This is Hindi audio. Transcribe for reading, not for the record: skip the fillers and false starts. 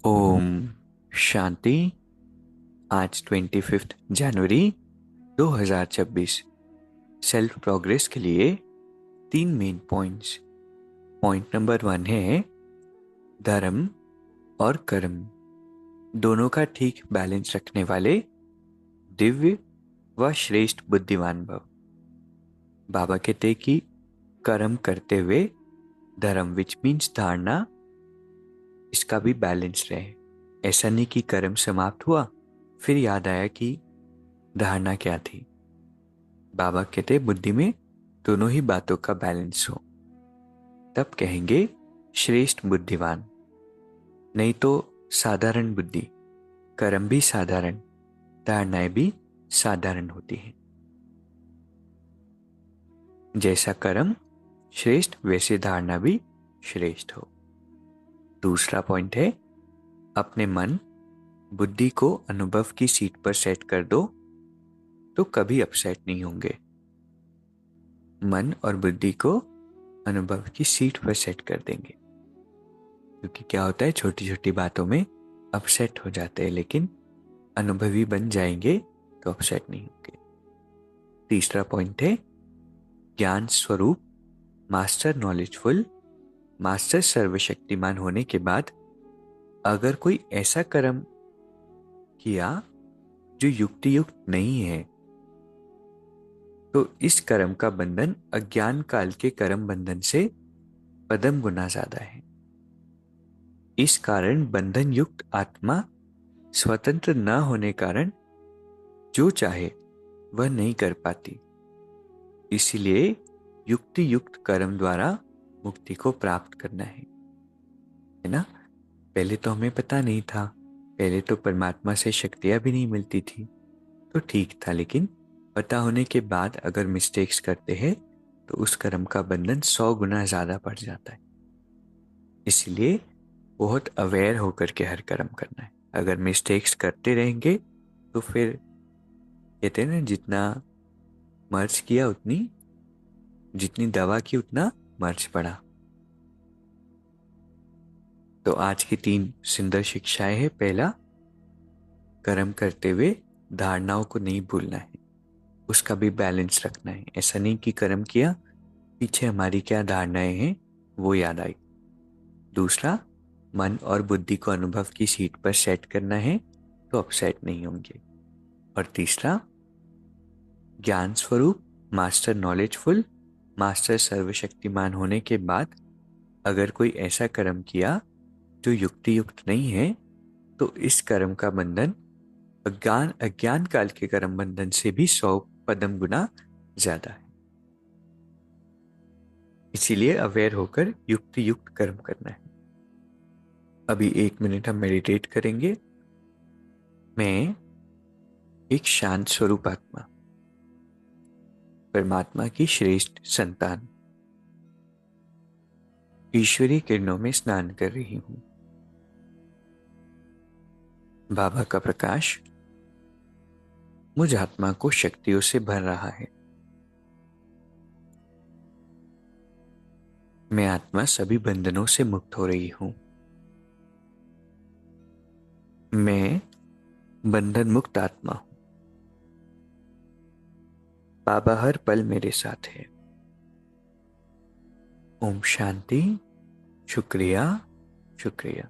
ओम शांति। आज 25 जनवरी 2026। सेल्फ प्रोग्रेस के लिए 3 मेन पॉइंट्स। पॉइंट नंबर 1 है धर्म और कर्म दोनों का ठीक बैलेंस रखने वाले दिव्य व श्रेष्ठ बुद्धिमान भव। बाबा कहते कि कर्म करते हुए धर्म विच मीन्स धारणा, इसका भी बैलेंस रहे। ऐसा नहीं कि कर्म समाप्त हुआ फिर याद आया कि धारणा क्या थी। बाबा कहते बुद्धि में दोनों ही बातों का बैलेंस हो, तब कहेंगे श्रेष्ठ बुद्धिमान। नहीं तो साधारण बुद्धि, कर्म भी साधारण, धारणाएं भी साधारण होती हैं। जैसा कर्म श्रेष्ठ वैसे धारणा भी श्रेष्ठ हो। दूसरा पॉइंट है अपने मन बुद्धि को अनुभव की सीट पर सेट कर दो तो कभी अपसेट नहीं होंगे। मन और बुद्धि को अनुभव की सीट पर सेट कर देंगे, क्योंकि क्या होता है छोटी छोटी बातों में अपसेट हो जाते हैं, लेकिन अनुभवी बन जाएंगे तो अपसेट नहीं होंगे। तीसरा पॉइंट है ज्ञान स्वरूप, मास्टर नॉलेजफुल, मास्टर सर्वशक्तिमान होने के बाद अगर कोई ऐसा कर्म किया जो युक्ति युक्त नहीं है तो इस कर्म का बंधन अज्ञान काल के कर्म बंधन से पदम गुना ज्यादा है। इस कारण बंधन युक्त आत्मा स्वतंत्र न होने कारण जो चाहे वह नहीं कर पाती। इसीलिए युक्ति युक्त कर्म द्वारा मुक्ति को प्राप्त करना है ना। पहले तो हमें पता नहीं था, पहले तो परमात्मा से शक्तियां भी नहीं मिलती थी तो ठीक था, लेकिन पता होने के बाद अगर मिस्टेक्स करते हैं तो उस कर्म का बंधन 100 गुना ज्यादा बढ़ जाता है। इसलिए बहुत अवेयर होकर के हर कर्म करना है। अगर मिस्टेक्स करते रहेंगे तो फिर कहते हैं ना, जितना मर्ज किया उतनी, जितनी दवा की उतना मर्ज पड़ा। तो आज की 3 सुंदर शिक्षाएं हैं। पहला, कर्म करते हुए धारणाओं को नहीं भूलना है, उसका भी बैलेंस रखना है। ऐसा नहीं कि कर्म किया पीछे हमारी क्या धारणाएं हैं वो याद आई। दूसरा, मन और बुद्धि को अनुभव की सीट पर सेट करना है तो अपसेट नहीं होंगे। और तीसरा, ज्ञान स्वरूप, मास्टर नॉलेजफुल, मास्टर सर्वशक्तिमान होने के बाद अगर कोई ऐसा कर्म किया जो युक्ति युक्त नहीं है तो इस कर्म का बंधन अज्ञान अज्ञान काल के कर्म बंधन से भी 100 पदम गुना ज्यादा है। इसीलिए अवेयर होकर युक्ति युक्त कर्म करना है। अभी 1 मिनट हम मेडिटेट करेंगे। मैं एक शांत स्वरूप आत्मा, परमात्मा की श्रेष्ठ संतान, ईश्वरीय किरणों में स्नान कर रही हूं। बाबा का प्रकाश मुझ आत्मा को शक्तियों से भर रहा है। मैं आत्मा सभी बंधनों से मुक्त हो रही हूं। मैं बंधन मुक्त आत्मा हूं। बाबा हर पल मेरे साथ है। ओम शांति। शुक्रिया, शुक्रिया।